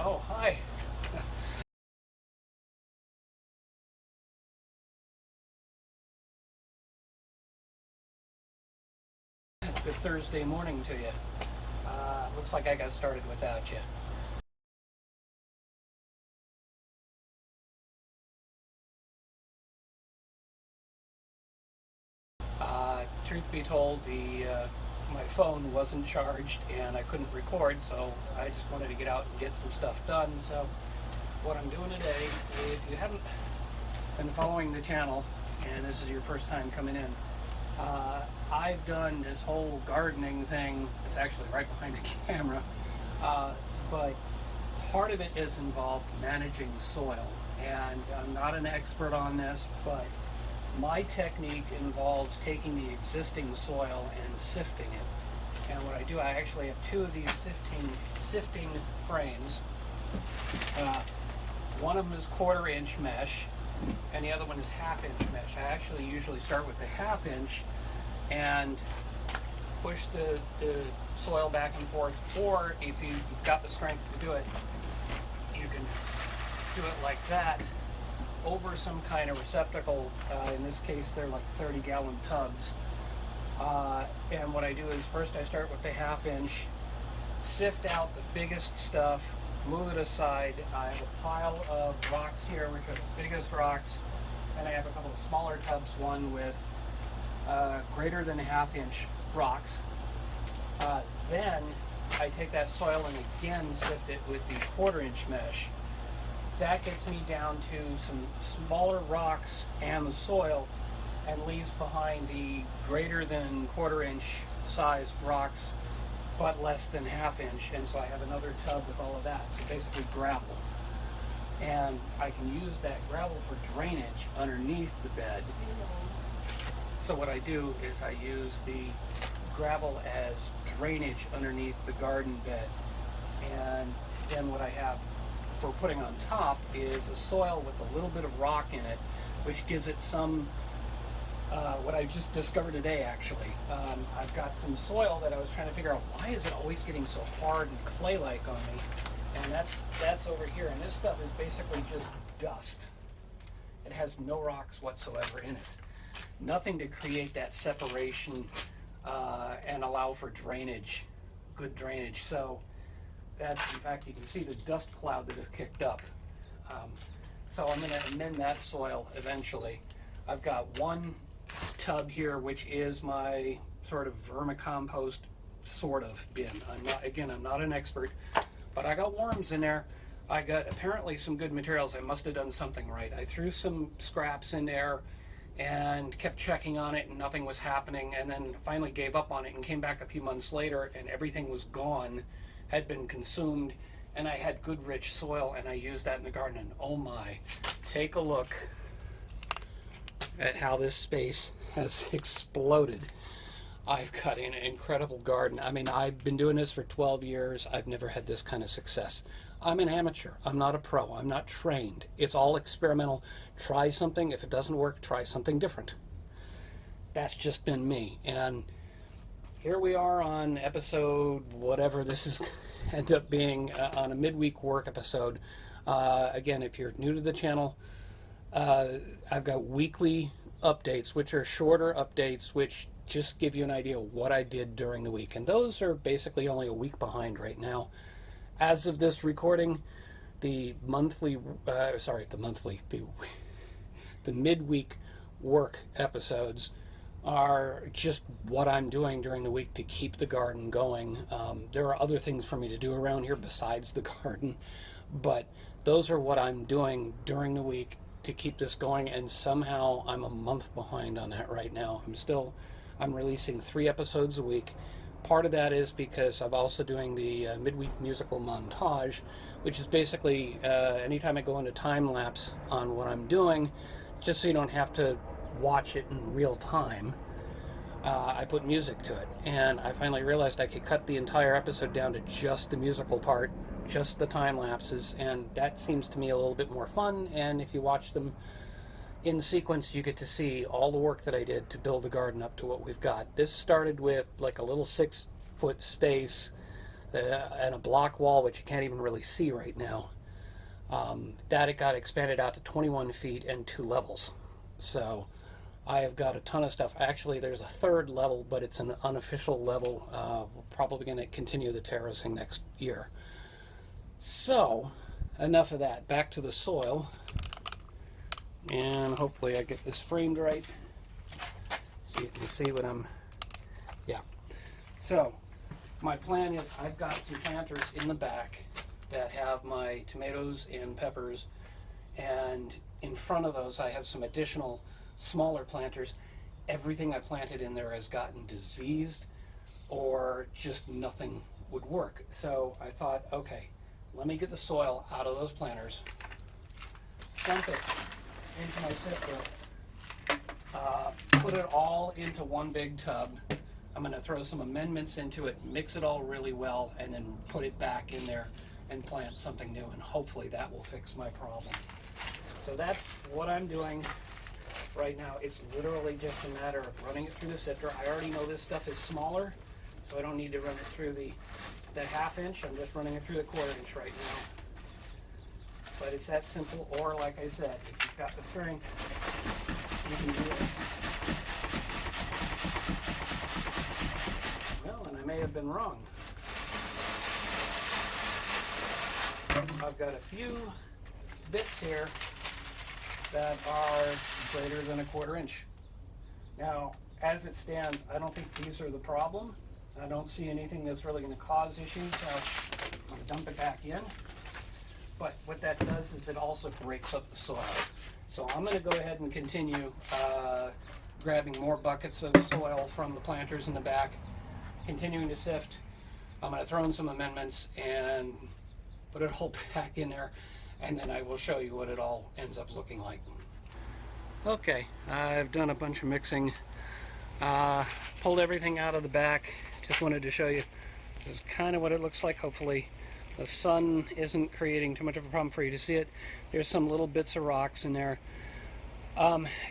Oh, hi. Good Thursday morning to you. Looks like I got started without you. Truth be told, my phone wasn't charged and I couldn't record, so I just wanted to get out and get some stuff done. So what I'm doing today, if you haven't been following the channel and this is your first time coming in, I've done this whole gardening thing. It's actually right behind the camera, but part of it is involved managing soil, and I'm not an expert on this, but my technique involves taking the existing soil and sifting it. And what I do, I actually have two of these sifting frames. One of them is 1/4 inch mesh and the other one is 1/2 inch mesh. I actually usually start with the 1/2 inch and push the soil back and forth, or if you've got the strength to do it, you can do it like that over some kind of receptacle. In this case, they're like 30-gallon tubs. And what I do is first I start with the 1/2 inch, sift out the biggest stuff, move it aside. I have a pile of rocks here, which are the biggest rocks, and I have a couple of smaller tubs, one with greater than 1/2 inch rocks. Then I take that soil and again sift it with the 1/4 inch mesh. That gets me down to some smaller rocks and the soil, and leaves behind the greater than 1/4 inch sized rocks, but less than 1/2 inch. And so I have another tub with all of that. So basically gravel. And I can use that gravel for drainage underneath the bed. So what I do is I use the gravel as drainage underneath the garden bed. And then what I have for putting on top is a soil with a little bit of rock in it, which gives it some, what I just discovered today actually. I've got some soil that I was trying to figure out, why is it always getting so hard and clay-like on me? And that's over here, and this stuff is basically just dust. It has no rocks whatsoever in it. Nothing to create that separation and allow for drainage, good drainage. So that's, in fact, you can see the dust cloud that is kicked up. So I'm going to amend that soil eventually. I've got one tub here, which is my sort of vermicompost sort of bin. I'm not an expert, but I got worms in there. I got apparently some good materials. I must have done something right. I threw some scraps in there and kept checking on it and nothing was happening, and then finally gave up on it and came back a few months later and everything was gone, had been consumed, and I had good rich soil, and I used that in the garden. And oh my, take a look at how this space has exploded. I've got an incredible garden. I mean, I've been doing this for 12 years. I've never had this kind of success. I'm an amateur. I'm not a pro. I'm not trained. It's all experimental. Try something. If it doesn't work, try something different. That's just been me. And here we are on episode whatever this is end up being, on a midweek work episode. Again, if you're new to the channel, I've got weekly updates, which are shorter updates, which just give you an idea of what I did during the week. And those are basically only a week behind right now. As of this recording, the midweek work episodes are just what I'm doing during the week to keep the garden going. There are other things for me to do around here besides the garden, but those are what I'm doing during the week to keep this going, and somehow I'm a month behind on that right now. I'm releasing 3 episodes a week. Part of that is because I'm also doing the midweek musical montage, which is basically anytime I go into time lapse on what I'm doing, just so you don't have to watch it in real time, I put music to it. And I finally realized I could cut the entire episode down to just the musical part, just the time lapses, and that seems to me a little bit more fun. And if you watch them in sequence, you get to see all the work that I did to build the garden up to what we've got. This started with like a little 6-foot space and a block wall, which you can't even really see right now. That it got expanded out to 21 feet and 2 levels. So I have got a ton of stuff. Actually, there's a third level, but it's an unofficial level. We're probably going to continue the terracing next year. So, enough of that. Back to the soil. And hopefully I get this framed right so you can see what I'm... Yeah. So, my plan is I've got some planters in the back that have my tomatoes and peppers, and in front of those I have some additional smaller planters. Everything I planted in there has gotten diseased or just nothing would work. So I thought, okay, let me get the soil out of those planters, dump it into my sifter, put it all into one big tub. I'm going to throw some amendments into it, mix it all really well, and then put it back in there and plant something new, and hopefully that will fix my problem. So that's what I'm doing right now. It's literally just a matter of running it through the sifter. I already know this stuff is smaller, so I don't need to run it through the half-inch. I'm just running it through the quarter-inch right now. But it's that simple, or like I said, if you've got the strength, you can do this. Well, and I may have been wrong. I've got a few bits here that are greater than a quarter-inch. Now, as it stands, I don't think these are the problem. I don't see anything that's really going to cause issues, so I'm going to dump it back in. But what that does is it also breaks up the soil. So I'm going to go ahead and continue grabbing more buckets of soil from the planters in the back, continuing to sift. I'm going to throw in some amendments and put it all back in there, and then I will show you what it all ends up looking like. Okay, I've done a bunch of mixing, pulled everything out of the back. Just wanted to show you this is kind of what it looks like. Hopefully the sun isn't creating too much of a problem for you to see it. There's some little bits of rocks in there.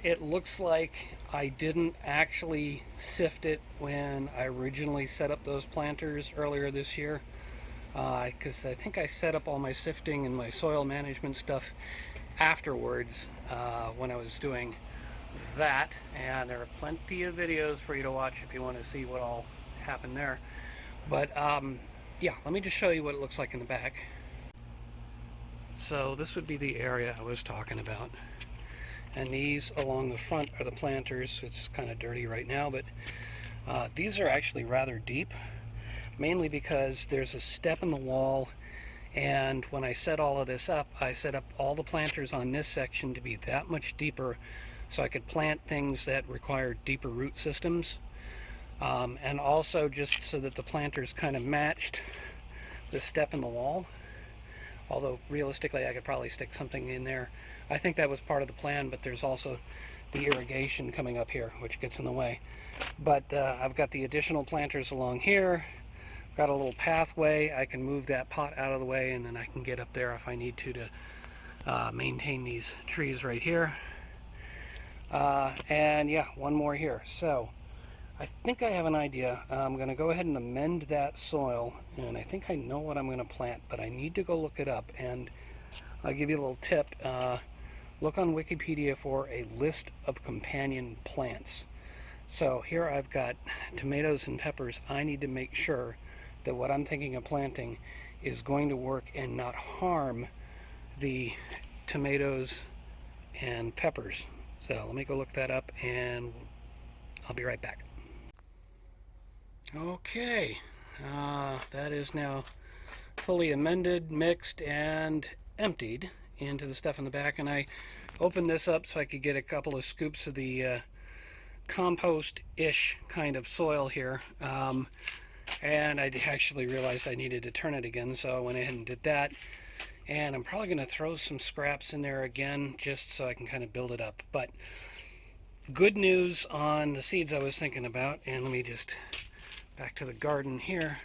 It looks like I didn't actually sift it when I originally set up those planters earlier this year, because I think I set up all my sifting and my soil management stuff afterwards when I was doing that, and there are plenty of videos for you to watch if you want to see what all happened there. But yeah, let me just show you what it looks like in the back. So this would be the area I was talking about, and these along the front are the planters. It's kind of dirty right now, but these are actually rather deep, mainly because there's a step in the wall, and when I set all of this up, I set up all the planters on this section to be that much deeper so I could plant things that require deeper root systems, and also just so that the planters kind of matched the step in the wall. Although realistically I could probably stick something in there. I think that was part of the plan, but there's also the irrigation coming up here, which gets in the way. But I've got the additional planters along here. Got a little pathway. I can move that pot out of the way, and then I can get up there if I need to maintain these trees right here. And yeah, one more here. So I think I have an idea. I'm going to go ahead and amend that soil, and I think I know what I'm going to plant, but I need to go look it up, and I'll give you a little tip. Look on Wikipedia for a list of companion plants. So here I've got tomatoes and peppers. I need to make sure that what I'm thinking of planting is going to work and not harm the tomatoes and peppers. So let me go look that up, and I'll be right back. Okay, that is now fully amended, mixed, and emptied into the stuff in the back, and I opened this up so I could get a couple of scoops of the compost-ish kind of soil here, and I actually realized I needed to turn it again, so I went ahead and did that. And I'm probably going to throw some scraps in there again just so I can kind of build it up. But good news on the seeds I was thinking about, and let me just back to the garden here.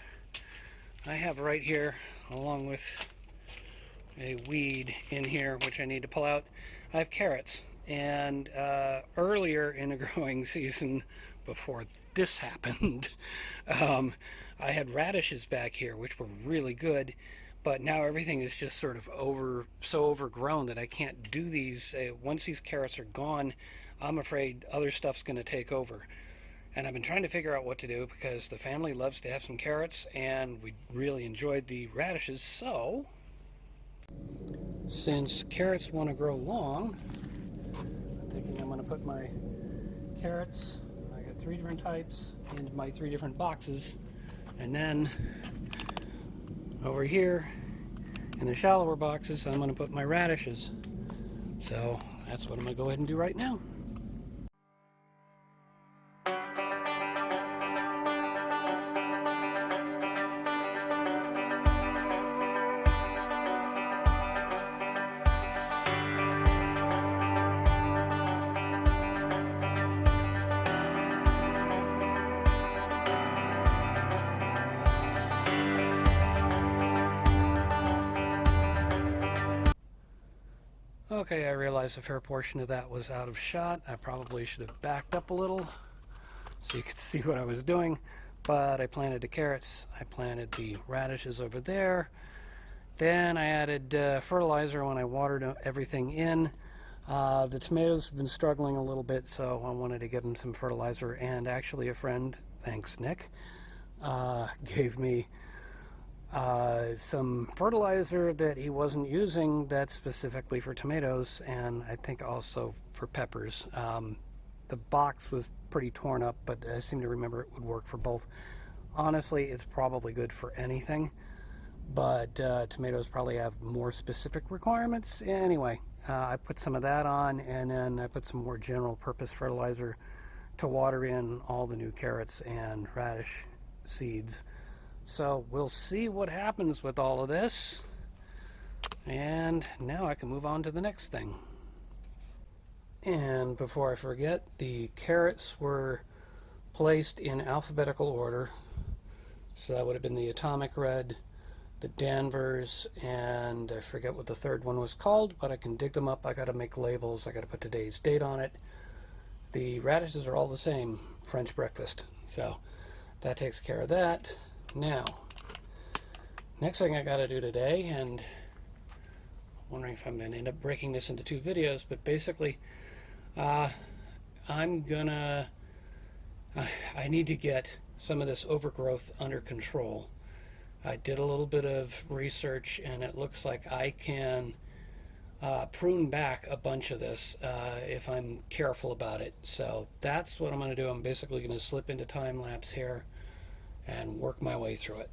I have right here, along with a weed in here which I need to pull out, I have carrots. And earlier in the growing season, before this happened, I had radishes back here, which were really good, but now everything is just sort of so overgrown that I can't do these. Once these carrots are gone, I'm afraid other stuff's going to take over. And I've been trying to figure out what to do because the family loves to have some carrots and we really enjoyed the radishes. So, since carrots want to grow long, I'm thinking I'm going to put my carrots, I got 3 different types, into my 3 different boxes. And then over here in the shallower boxes, I'm going to put my radishes. So that's what I'm going to go ahead and do right now. Okay, I realized a fair portion of that was out of shot. I probably should have backed up a little so you could see what I was doing. But I planted the carrots, I planted the radishes over there. Then I added fertilizer when I watered everything in. The tomatoes have been struggling a little bit, so I wanted to give them some fertilizer. And actually a friend, thanks Nick, gave me some fertilizer that he wasn't using that's specifically for tomatoes, and I think also for peppers. The box was pretty torn up, but I seem to remember it would work for both. Honestly, it's probably good for anything, but tomatoes probably have more specific requirements. Anyway, I put some of that on, and then I put some more general purpose fertilizer to water in all the new carrots and radish seeds. So we'll see what happens with all of this. And now I can move on to the next thing. And before I forget, the carrots were placed in alphabetical order. So that would have been the Atomic Red, the Danvers, and I forget what the third one was called, but I can dig them up. I got to make labels. I got to put today's date on it. The radishes are all the same, French breakfast. So that takes care of that. Now, next thing I got to do today, and I'm wondering if I'm going to end up breaking this into 2 videos, but basically, I need to get some of this overgrowth under control. I did a little bit of research, and it looks like I can prune back a bunch of this if I'm careful about it. So that's what I'm going to do. I'm basically going to slip into time lapse here and work my way through it.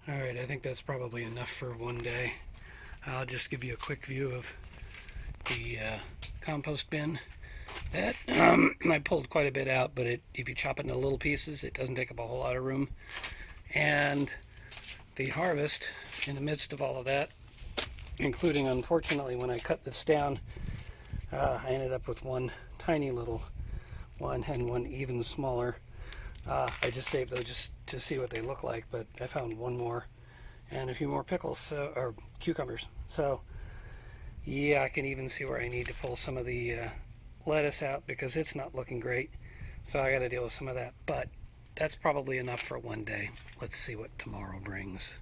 Alright, I think that's probably enough for one day. I'll just give you a quick view of the compost bin. That I pulled quite a bit out, but if you chop it into little pieces, it doesn't take up a whole lot of room. And the harvest, in the midst of all of that, including, unfortunately, when I cut this down, I ended up with one tiny little one and one even smaller. I just saved those just to see what they look like, but I found one more and a few more pickles, or cucumbers. So yeah, I can even see where I need to pull some of the lettuce out because it's not looking great. So I got to deal with some of that, but that's probably enough for one day. Let's see what tomorrow brings.